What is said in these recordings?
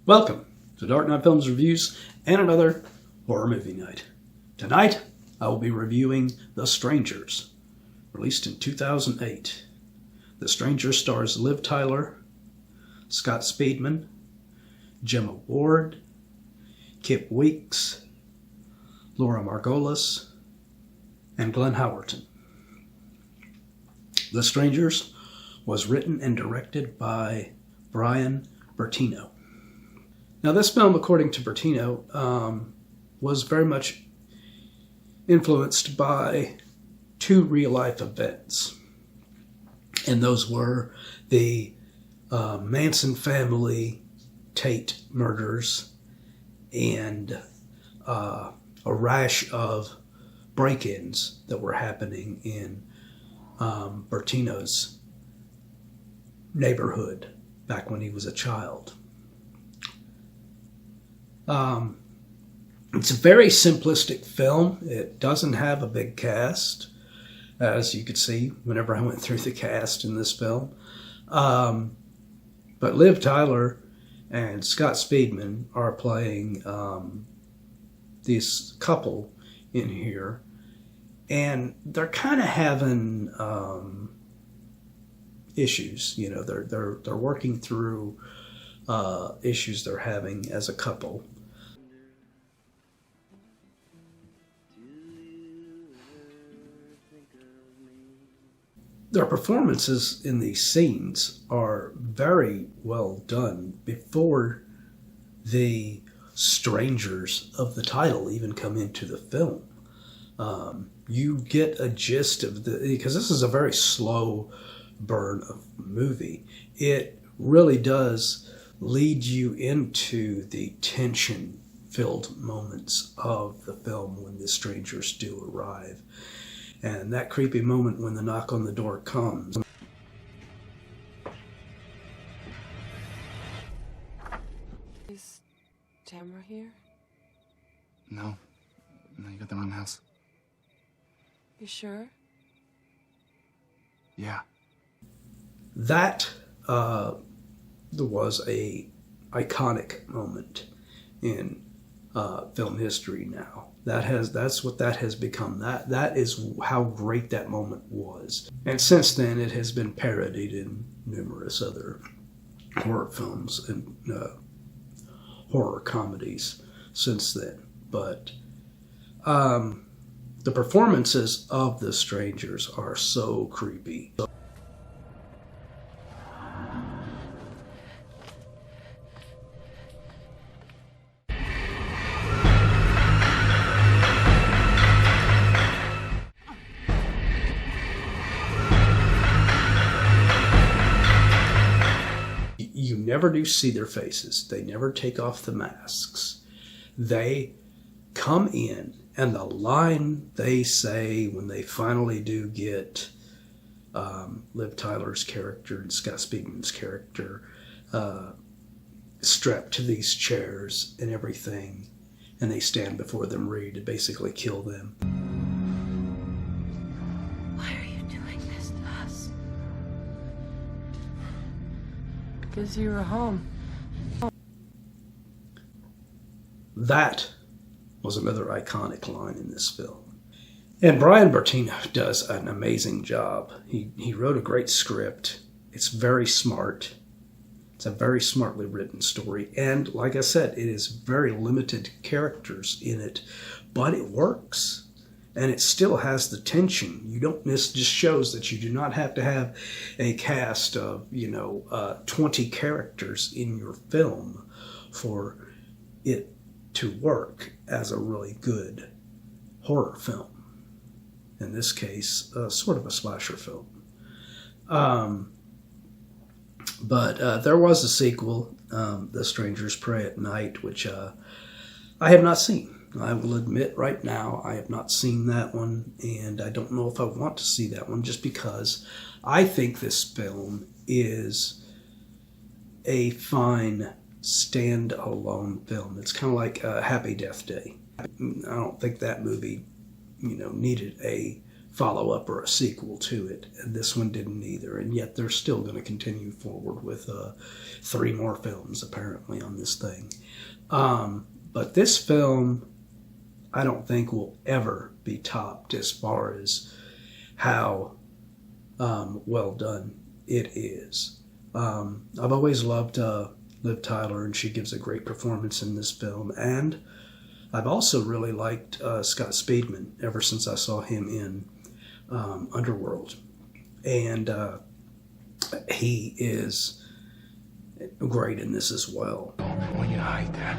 Welcome to Dark Knight Films Reviews and another horror movie night. Tonight, I will be reviewing The Strangers, released in 2008. The Strangers stars Liv Tyler, Scott Speedman, Gemma Ward, Kip Weeks, Laura Margolis, and Glenn Howerton. The Strangers was written and directed by Bryan Bertino. Now, this film, according to Bertino, was very much influenced by two real-life events. And those were the Manson family Tate murders and a rash of break-ins that were happening in Bertino's neighborhood back when he was a child. It's a very simplistic film. It doesn't have a big cast, as you could see whenever I went through the cast in this film. But Liv Tyler and Scott Speedman are playing this couple in here, and they're kind of having issues. You know, they're working through issues they're having as a couple. Their performances in these scenes are very well done before the strangers of the title even come into the film. You get a gist of because this is a very slow burn of movie. It really does lead you into the tension-filled moments of the film when the strangers do arrive. And that creepy moment when the knock on the door comes. Is Tamara here? No, you got the wrong house. You sure? Yeah. That There was a iconic moment in film history now. That's what that has become. That is how great that moment was. And since then, it has been parodied in numerous other horror films and horror comedies since then. But the performances of the strangers are so creepy. You never do see their faces. They never take off the masks. They come in, and the line they say when they finally do get Liv Tyler's character and Scott Speedman's character strapped to these chairs and everything, and they stand before them ready to basically kill them. why are you doing this to us? Because you were home. That was another iconic line in this film. And Bryan Bertino does an amazing job. He wrote a great script. It's very smart. It's a very smartly written story. And like I said, it is very limited characters in it, but it works. And it still has the tension. You don't miss, just shows that you do not have to have a cast of, 20 characters in your film for it to work as a really good horror film. In this case, sort of a slasher film. But there was a sequel, The Strangers Pray at Night, which I have not seen. I will admit right now I have not seen that one, and I don't know if I want to see that one just because I think this film is a fine stand-alone film. It's kind of like Happy Death Day. I don't think that movie, needed a follow-up or a sequel to it, and this one didn't either, and yet they're still going to continue forward with 3 more films apparently on this thing. But this film, I don't think will ever be topped as far as how well done it is. I've always loved Liv Tyler, and she gives a great performance in this film, and I've also really liked Scott Speedman ever since I saw him in Underworld, and he is great in this as well. I want you to hide there.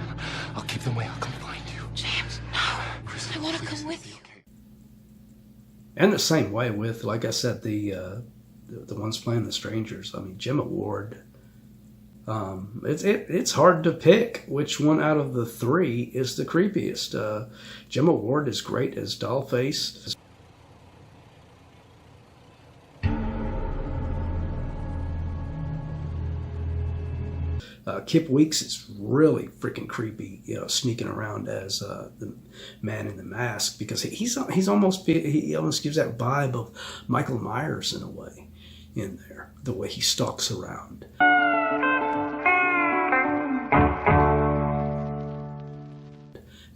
I'll keep them away. I'll come find you. James, no. I want to come with you. And the same way with, like I said, the ones playing the strangers. I mean, Gemma Ward. It's hard to pick which one out of the 3 is the creepiest. Gemma Ward is great as Dollface. Kip Weeks is really freaking creepy, sneaking around as the man in the mask, because he almost gives that vibe of Michael Myers in a way in there, the way he stalks around.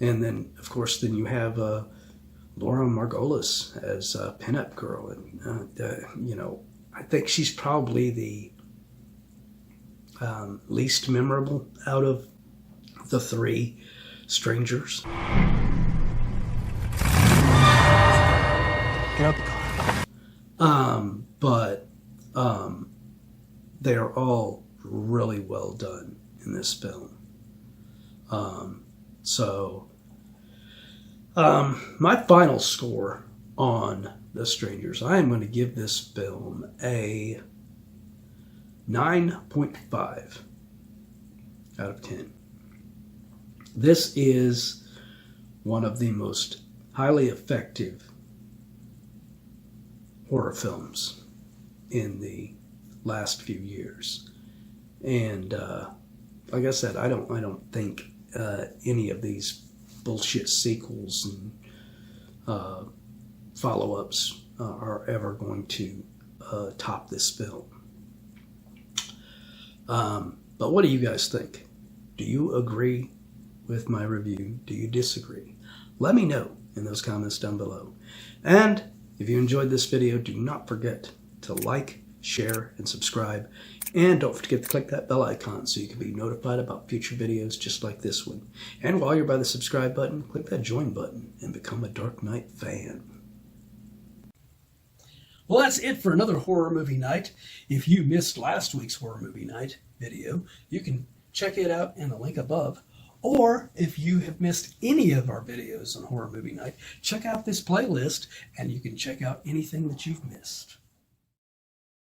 And then, of course, you have Laura Margolis as Pinup Girl, and I think she's probably the least memorable out of the 3 strangers. Get out the car. But they are all really well done in this film. So my final score on The Strangers, I am going to give this film a 9.5 out of 10. This is one of the most highly effective horror films in the last few years. And like I said, I don't think any of these bullshit sequels and follow-ups are ever going to top this film. But what do you guys think? Do you agree with my review? Do you disagree? Let me know in those comments down below. And if you enjoyed this video, do not forget to like, share, and subscribe. And don't forget to click that bell icon so you can be notified about future videos just like this one. And while you're by the subscribe button, click that join button and become a Dark Knight fan. Well, that's it for another horror movie night. If you missed last week's horror movie night video, you can check it out in the link above. Or if you have missed any of our videos on horror movie night, check out this playlist and you can check out anything that you've missed.